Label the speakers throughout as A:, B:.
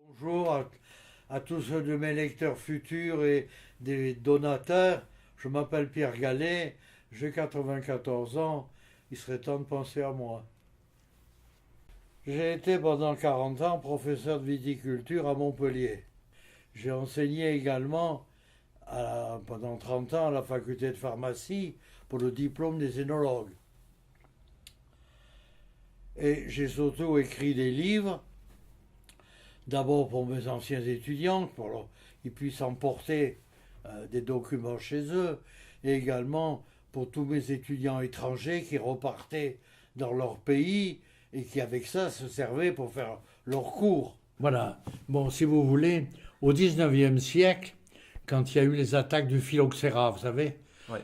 A: Bonjour à tous ceux de mes lecteurs futurs et des donateurs. Je m'appelle Pierre Gallet, j'ai 94 ans, il serait temps de penser à moi. J'ai été pendant 40 ans professeur de viticulture à Montpellier. J'ai enseigné également pendant 30 ans à la faculté de pharmacie pour le diplôme des énologues. Et j'ai surtout écrit des livres, d'abord pour mes anciens étudiants, pour qu'ils puissent emporter des documents chez eux, et également pour tous mes étudiants étrangers qui repartaient dans leur pays et qui avec ça se servaient pour faire leurs cours. Voilà. Bon, si vous voulez, au 19e siècle, quand il y a eu les attaques du phylloxéra, vous savez,
B: Ouais.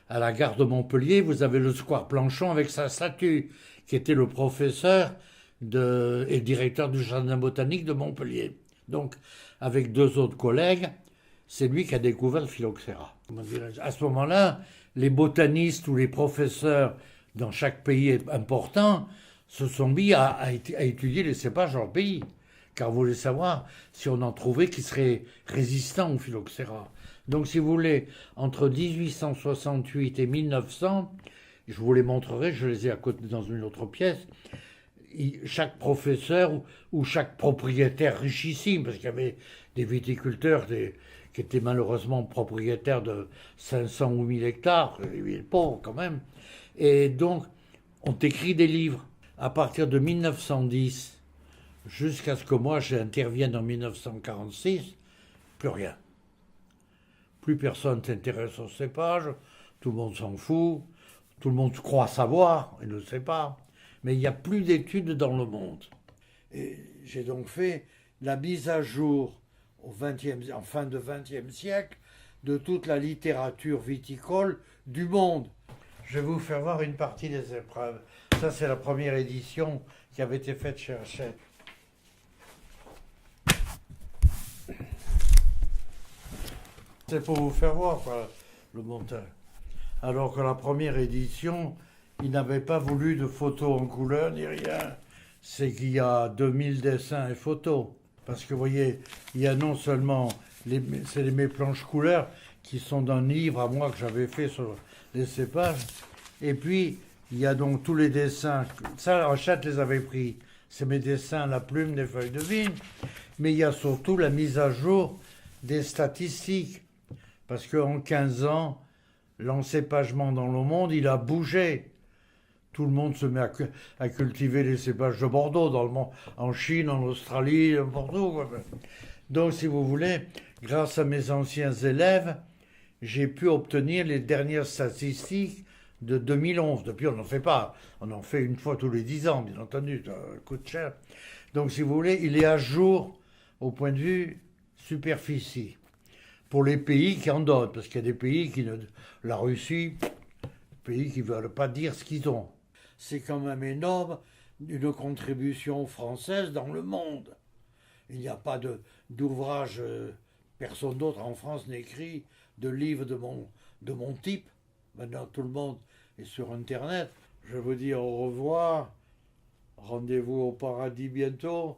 A: à la gare de Montpellier, vous avez le square Planchon avec sa statue, qui était le professeur et directeur du jardin botanique de Montpellier. Donc, avec deux autres collègues, c'est lui qui a découvert le phylloxéra. À ce moment-là, les botanistes ou les professeurs dans chaque pays important se sont mis à étudier les cépages dans le pays, car vous voulez savoir si on en trouvait qui seraient résistants au phylloxéra. Donc, si vous voulez, entre 1868 et 1900, je vous les montrerai, je les ai à côté dans une autre pièce, chaque professeur ou chaque propriétaire richissime, parce qu'il y avait des viticulteurs qui étaient malheureusement propriétaires de 500 ou 1000 hectares, les pauvres quand même, et donc ont écrit des livres. À partir de 1910, jusqu'à ce que moi j'intervienne en 1946, plus rien. Plus personne s'intéresse aux cépages, tout le monde s'en fout, tout le monde croit savoir, et ne sait pas. Mais il n'y a plus d'études dans le monde. Et j'ai donc fait la mise à jour en fin de XXe siècle de toute la littérature viticole du monde. Je vais vous faire voir une partie des épreuves. Ça, c'est la première édition qui avait été faite chez Hachette. C'est pour vous faire voir, quoi, le monteur. Alors que la première édition, il n'avait pas voulu de photos en couleur ni rien. C'est qu'il y a 2000 dessins et photos. Parce que vous voyez, il y a non seulement mes planches couleurs qui sont d'un livre à moi que j'avais fait sur les cépages, et puis il y a donc tous les dessins. Ça, Hachette les avait pris. C'est mes dessins, la plume, des feuilles de vigne. Mais il y a surtout la mise à jour des statistiques. Parce qu'en 15 ans, l'encépagement dans le monde, il a bougé. Tout le monde se met à cultiver les cépages de Bordeaux, dans le monde, en Chine, en Australie, n'importe où. Quoi. Donc, si vous voulez, grâce à mes anciens élèves, j'ai pu obtenir les dernières statistiques de 2011. Depuis, on n'en fait pas. On en fait une fois tous les 10 ans, bien entendu. Ça coûte cher. Donc, si vous voulez, il est à jour au point de vue superficie. Pour les pays qui en donnent, parce qu'il y a des pays qui ne... La Russie, pays qui ne veulent pas dire ce qu'ils ont. C'est quand même énorme, une contribution française dans le monde. Il n'y a pas d'ouvrage, personne d'autre en France n'écrit de livre de mon type. Maintenant, tout le monde est sur Internet. Je vous dis au revoir, rendez-vous au paradis bientôt.